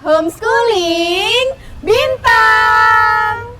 Homeschooling Bintang.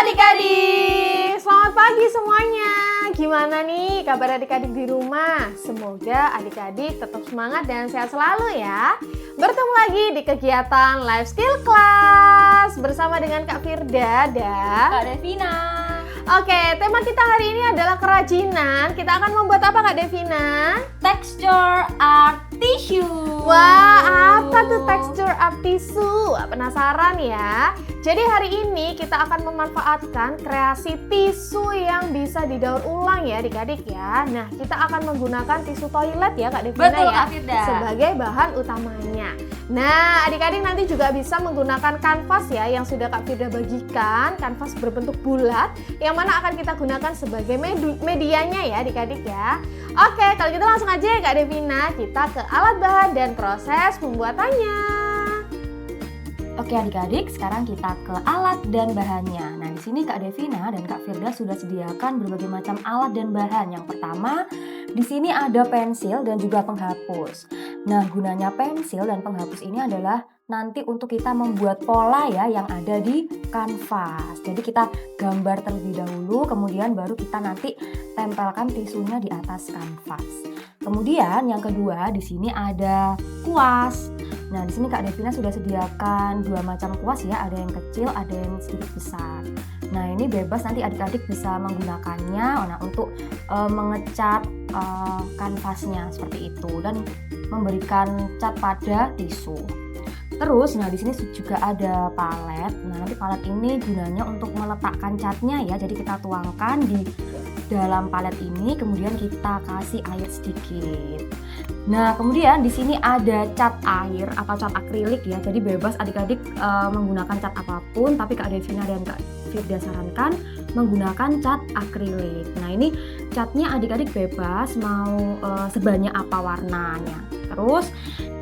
Adik-adik, selamat pagi semuanya. Gimana nih kabar adik-adik di rumah? Semoga adik-adik tetap semangat dan sehat selalu ya. Bertemu lagi di kegiatan Life Skill Class bersama dengan Kak Firda dan Kak Devina. Oke, tema kita hari ini adalah kerajinan. Kita akan membuat apa Kak Devina? Texture art tissue. Wah, apa tuh texture art tissue? Penasaran ya? Jadi hari ini kita akan memanfaatkan kreasi tisu yang bisa didaur ulang ya adik-adik ya. Nah, kita akan menggunakan tisu toilet ya Kak Devina. Betul, ya Kak Firda. sebagai bahan utamanya. Nah, adik-adik nanti juga bisa menggunakan kanvas ya yang sudah Kak Firda bagikan. Kanvas berbentuk bulat yang mana akan kita gunakan sebagai medianya ya adik-adik ya. Oke, kalau gitu langsung aja ya Kak Devina, kita ke alat bahan dan proses pembuatannya. Oke adik-adik, sekarang kita ke alat dan bahannya. Nah, di sini Kak Devina dan Kak Firda sudah sediakan berbagai macam alat dan bahan. Yang pertama, di sini ada pensil dan juga penghapus. Nah, gunanya pensil dan penghapus ini adalah nanti untuk kita membuat pola ya yang ada di kanvas. Jadi kita gambar terlebih dahulu, kemudian baru kita nanti tempelkan tisunya di atas kanvas. Kemudian yang kedua, di sini ada kuas. Nah, di sini Kak Devina sudah sediakan dua macam kuas ya, ada yang kecil, ada yang sedikit besar. Nah, ini bebas nanti adik-adik bisa menggunakannya untuk mengecat kanvasnya seperti itu dan memberikan cat pada tisu. Terus, nah di sini juga ada palet. Nah, nanti palet ini gunanya untuk meletakkan catnya ya. Jadi kita tuangkan di dalam palet ini, kemudian kita kasih air sedikit. Nah, kemudian di sini ada cat air atau cat akrilik ya. Jadi bebas adik-adik menggunakan cat apapun, tapi Kak Devina dan Kak Firda sarankan menggunakan cat akrilik. Nah, ini catnya adik-adik bebas mau sebanyak apa warnanya. Terus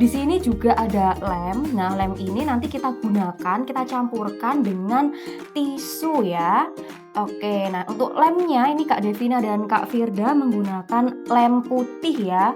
di sini juga ada lem. Nah, lem ini nanti kita gunakan, kita campurkan dengan tisu ya. Oke, nah untuk lemnya ini Kak Devina dan Kak Firda menggunakan lem putih ya.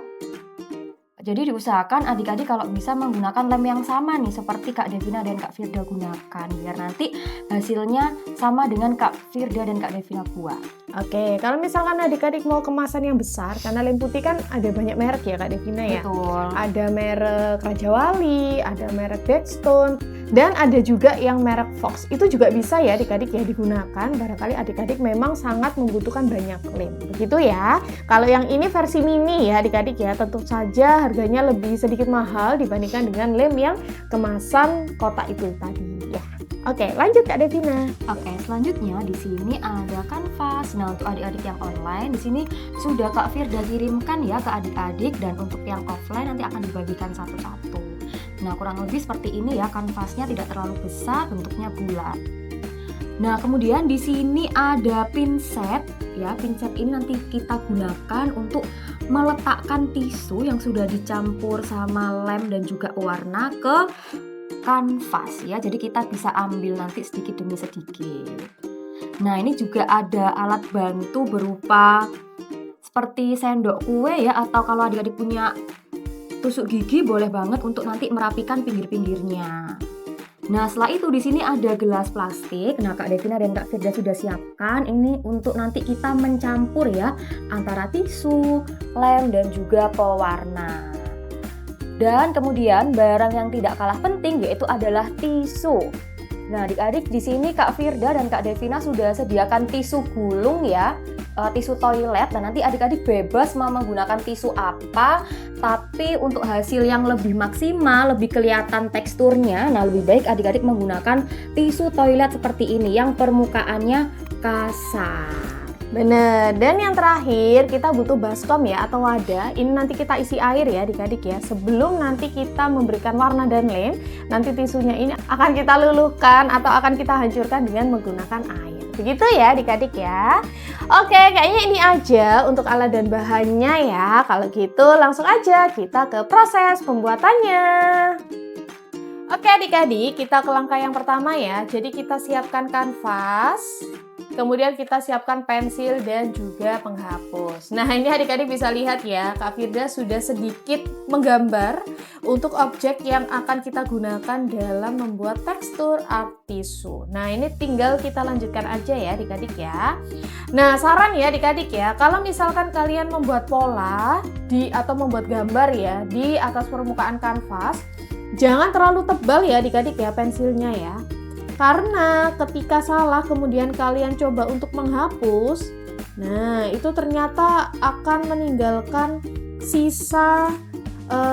Jadi diusahakan adik-adik kalau bisa menggunakan lem yang sama nih seperti Kak Devina dan Kak Firda gunakan biar nanti hasilnya sama dengan Kak Firda dan Kak Devina buat. Oke, kalau misalkan adik-adik mau kemasan yang besar, karena lem putih kan ada banyak merek ya Kak Devina ya. Betul. Ada merek Raja Wali, ada merek Deadstone, dan ada juga yang merek Fox. Itu juga bisa ya adik-adik ya digunakan. Barangkali adik-adik memang sangat membutuhkan banyak lem. Begitu ya. Kalau yang ini versi mini ya adik-adik ya, tentu saja harganya lebih sedikit mahal dibandingkan dengan lem yang kemasan kotak itu tadi ya. Oke, lanjut Kak Devina. Oke, selanjutnya di sini ada kanvas. Nah, untuk adik-adik yang online di sini sudah Kak Firda kirimkan ya ke adik-adik, dan untuk yang offline nanti akan dibagikan satu-satu. Nah, kurang lebih seperti ini ya, kanvasnya tidak terlalu besar, bentuknya bulat. Nah, kemudian di sini ada pinset ya. Pinset ini nanti kita gunakan untuk meletakkan tisu yang sudah dicampur sama lem dan juga warna ke kanvas ya. Jadi kita bisa ambil nanti sedikit demi sedikit. Nah, ini juga ada alat bantu berupa seperti sendok kue ya, atau kalau adik-adik punya tusuk gigi boleh banget untuk nanti merapikan pinggir-pinggirnya. Nah, setelah itu di sini ada gelas plastik. Nah, Kak Devina dan Kak Firda sudah siapkan ini untuk nanti kita mencampur ya antara tisu, lem dan juga pewarna. Dan kemudian barang yang tidak kalah penting yaitu adalah tisu. Nah, adik-adik di sini Kak Firda dan Kak Devina sudah sediakan tisu gulung ya, tisu toilet. Dan nanti adik-adik bebas mau menggunakan tisu apa, tapi untuk hasil yang lebih maksimal, lebih kelihatan teksturnya, nah lebih baik adik-adik menggunakan tisu toilet seperti ini yang permukaannya kasar. Bener, dan yang terakhir kita butuh baskom ya atau wadah. Ini nanti kita isi air ya adik-adik ya. Sebelum nanti kita memberikan warna dan lem, nanti tisunya ini akan kita luluhkan atau akan kita hancurkan dengan menggunakan air. Begitu ya adik-adik ya. Oke, kayaknya ini aja untuk alat dan bahannya ya. Kalau gitu langsung aja kita ke proses pembuatannya. Oke adik-adik, kita ke langkah yang pertama ya. Jadi kita siapkan kanvas, kemudian kita siapkan pensil dan juga penghapus. Nah ini adik-adik bisa lihat ya, Kak Firda sudah sedikit menggambar untuk objek yang akan kita gunakan dalam membuat tekstur art tisu. Nah ini tinggal kita lanjutkan aja ya adik-adik ya. Nah saran ya adik-adik ya, kalau misalkan kalian membuat pola atau membuat gambar ya di atas permukaan kanvas, jangan terlalu tebal ya adik-adik ya pensilnya ya. Karena ketika salah kemudian kalian coba untuk menghapus, nah itu ternyata akan meninggalkan sisa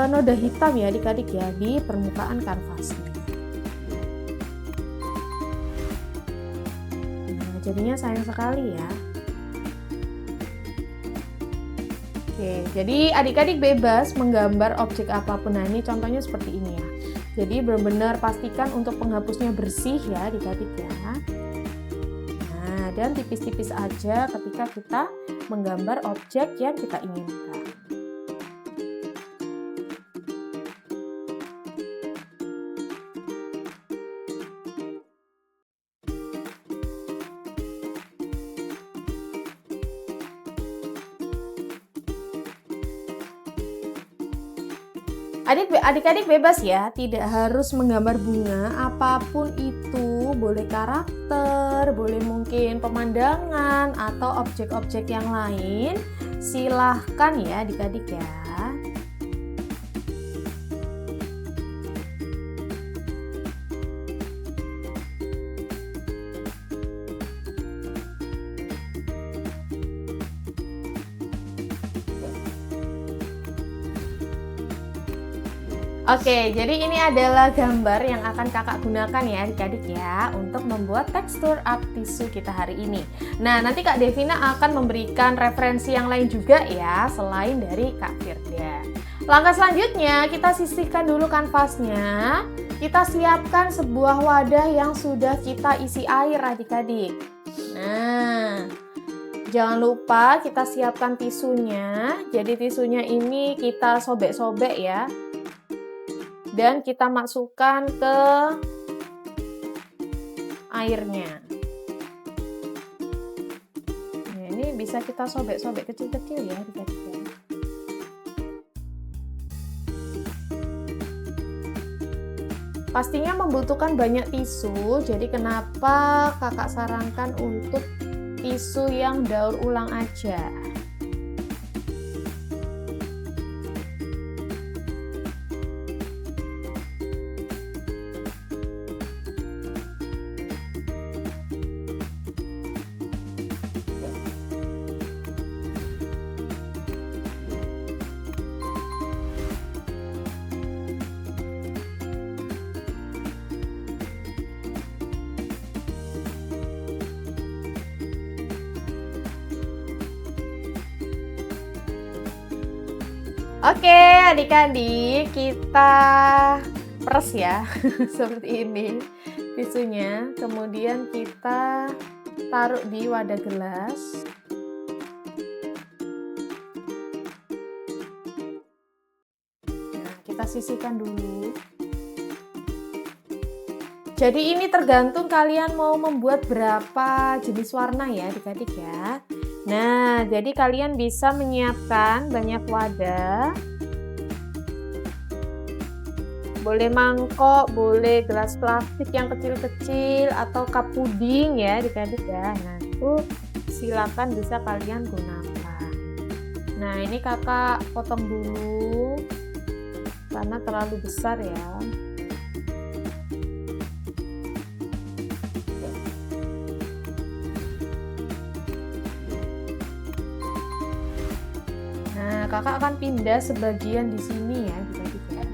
noda hitam ya adik-adik ya di permukaan kanvasnya. Nah jadinya sayang sekali ya. Oke, jadi adik-adik bebas menggambar objek apapun. Nah ini contohnya seperti ini ya. Jadi benar-benar pastikan untuk penghapusnya bersih ya adik-adik ya. Nah dan tipis-tipis aja ketika kita menggambar objek yang kita inginkan. Adik-adik bebas ya, tidak harus menggambar bunga, apapun itu, boleh karakter, boleh mungkin pemandangan atau objek-objek yang lain, silahkan ya adik-adik ya. Oke, jadi ini adalah gambar yang akan kakak gunakan ya adik-adik ya untuk membuat tekstur art tisu kita hari ini. Nah, nanti Kak Devina akan memberikan referensi yang lain juga ya selain dari Kak Firda. Langkah selanjutnya kita sisihkan dulu kanvasnya. Kita siapkan sebuah wadah yang sudah kita isi air adik-adik. Nah, jangan lupa kita siapkan tisunya. Jadi tisunya ini kita sobek-sobek ya. Dan kita masukkan ke airnya. Nah, ini bisa kita sobek-sobek kecil-kecil ya adik-adik ya. Pastinya membutuhkan banyak tisu, jadi kenapa kakak sarankan untuk tisu yang daur ulang aja. Oke adik-adik, kita peres ya seperti ini tisunya, kemudian kita taruh di wadah gelas. Nah, kita sisihkan dulu. Jadi ini tergantung kalian mau membuat berapa jenis warna ya adik-adik ya. Nah, jadi kalian bisa menyiapkan banyak wadah. Boleh mangkok, boleh gelas plastik yang kecil-kecil atau cup puding ya adik-adik ya. Nah, itu silakan bisa kalian gunakan. Nah, ini kakak potong dulu karena terlalu besar ya. Nah, kakak akan pindah sebagian di sini ya, adik-adik ya.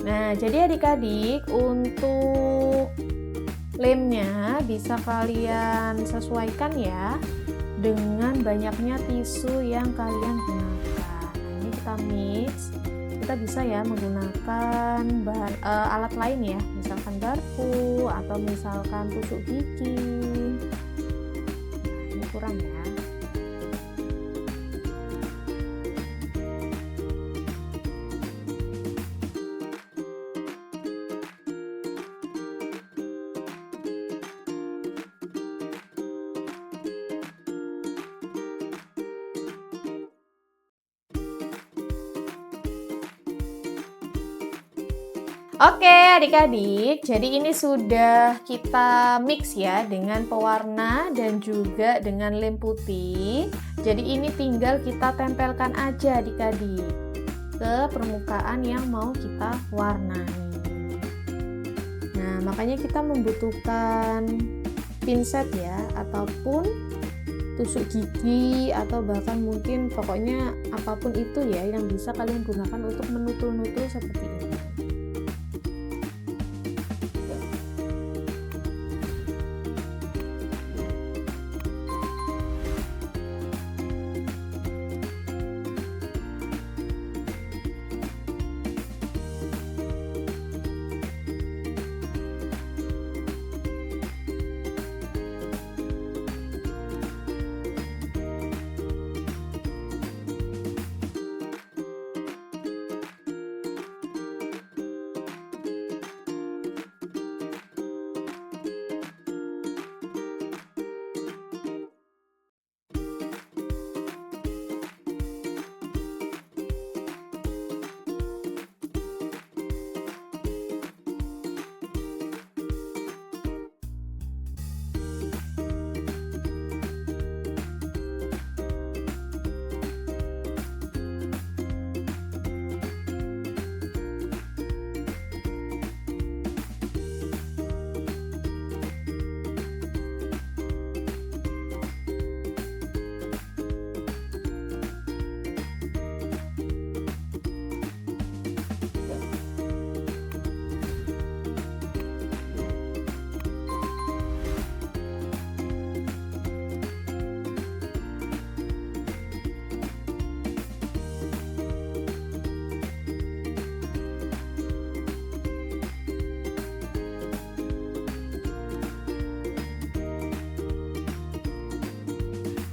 Nah, jadi adik-adik untuk lemnya bisa kalian sesuaikan ya dengan banyaknya tisu yang kalian gunakan. Nah, ini kita mix. Kita bisa ya menggunakan bahan alat lain ya, misalkan garpu atau misalkan tusuk gigi. Nah, ini kurang ya. Oke adik-adik, jadi ini sudah kita mix ya dengan pewarna dan juga dengan lem putih. Jadi ini tinggal kita tempelkan aja adik-adik ke permukaan yang mau kita warnai. Nah, makanya kita membutuhkan pinset ya, ataupun tusuk gigi, atau bahkan mungkin pokoknya apapun itu ya yang bisa kalian gunakan untuk menutul-nutul seperti ini.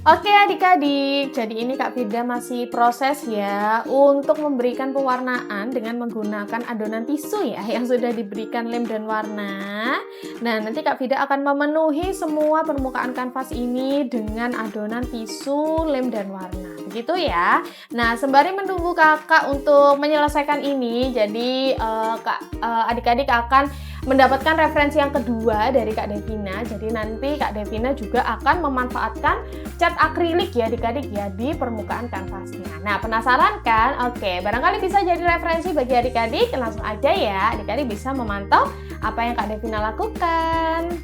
Oke adik-adik, jadi ini Kak Firda masih proses ya untuk memberikan pewarnaan dengan menggunakan adonan tisu ya yang sudah diberikan lem dan warna. Nah, nanti Kak Firda akan memenuhi semua permukaan kanvas ini dengan adonan tisu, lem dan warna. Begitu ya. Nah, sembari menunggu kakak untuk menyelesaikan ini, jadi adik-adik akan mendapatkan referensi yang kedua dari Kak Devina. Jadi nanti Kak Devina juga akan memanfaatkan cat akrilik ya adik-adik ya di permukaan kanvasnya. Nah, penasaran kan? Oke, barangkali bisa jadi referensi bagi adik-adik. Langsung aja ya, adik-adik bisa memantau apa yang Kak Devina lakukan.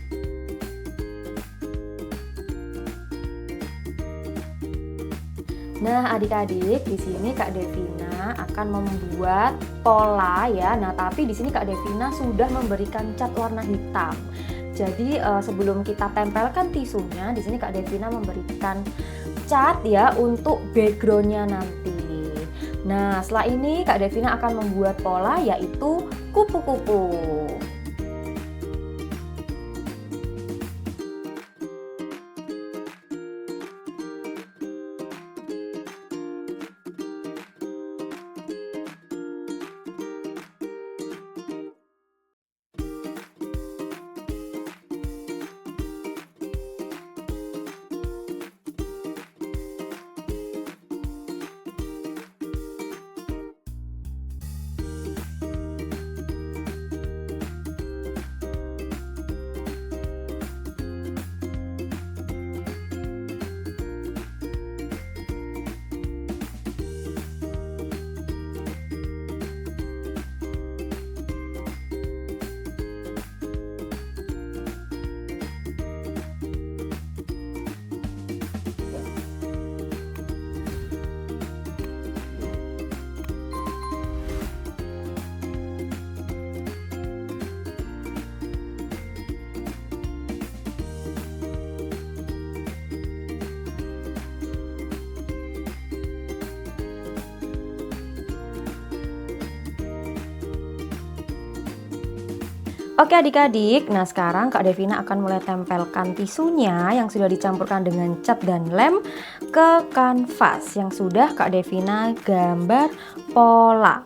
Nah, adik-adik, di sini Kak Devina akan membuat pola ya. Nah, tapi di sini Kak Devina sudah memberikan cat warna hitam. Jadi sebelum kita tempelkan tisunya, di sini Kak Devina memberikan cat ya untuk backgroundnya nanti. Nah, setelah ini Kak Devina akan membuat pola yaitu kupu-kupu. Oke adik-adik, nah sekarang Kak Devina akan mulai tempelkan tisunya yang sudah dicampurkan dengan cat dan lem ke kanvas yang sudah Kak Devina gambar pola.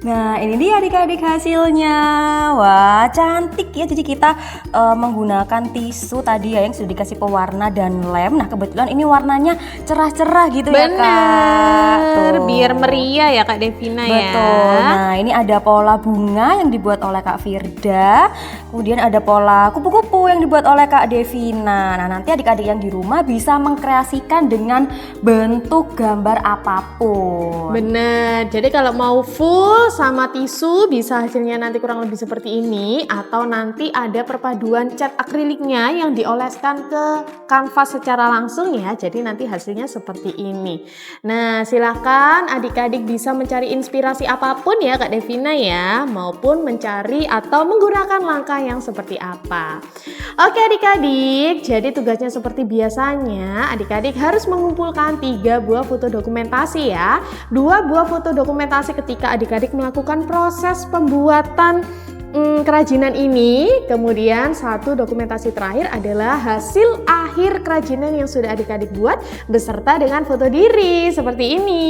Nah ini dia adik-adik hasilnya. Wah cantik ya. Jadi kita menggunakan tisu tadi ya yang sudah dikasih pewarna dan lem. Nah kebetulan ini warnanya cerah-cerah gitu ya Kak. Bener, Tuh. biar meriah ya Kak Devina ya. Betul. Nah ini ada pola bunga yang dibuat oleh Kak Firda. Kemudian ada pola kupu-kupu yang dibuat oleh Kak Devina. Nah nanti adik-adik yang di rumah bisa mengkreasikan dengan bentuk gambar apapun. Bener, jadi kalau mau full sama tisu bisa hasilnya nanti kurang lebih seperti ini, atau nanti ada perpaduan cat akriliknya yang dioleskan ke kanvas secara langsung ya, jadi nanti hasilnya seperti ini. Nah silahkan adik-adik bisa mencari inspirasi apapun ya Kak Devina ya, maupun mencari atau menggunakan langkah yang seperti apa. Oke adik-adik, jadi tugasnya seperti biasanya adik-adik harus mengumpulkan 3 buah foto dokumentasi ya. 2 buah foto dokumentasi ketika adik-adik melakukan proses pembuatan kerajinan ini, kemudian 1 dokumentasi terakhir adalah hasil akhir kerajinan yang sudah adik-adik buat beserta dengan foto diri seperti ini.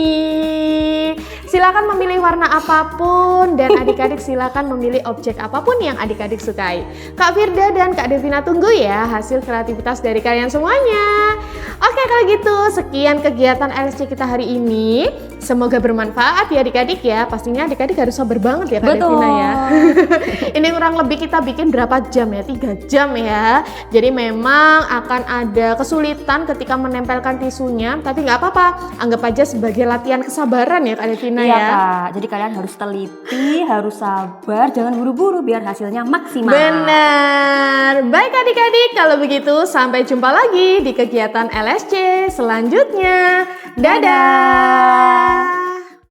Silakan memilih warna apapun dan adik-adik silakan memilih objek apapun yang adik-adik sukai. Kak Firda dan Kak Devina tunggu ya hasil kreativitas dari kalian semuanya. Oke kalau gitu sekian kegiatan LSC kita hari ini. Semoga bermanfaat ya adik-adik ya. Pastinya adik-adik harus sabar banget ya Kak Devina ya. Ini kurang lebih kita bikin berapa jam ya? 3 jam ya. Jadi memang akan ada kesulitan ketika menempelkan tisunya, tapi nggak apa-apa. Anggap aja sebagai latihan kesabaran ya Kak Devina Iya ya. Kak, jadi kalian harus teliti, harus sabar, jangan buru-buru biar hasilnya maksimal. Benar. Baik adik-adik, kalau begitu sampai jumpa lagi di kegiatan LSC selanjutnya. Dadah.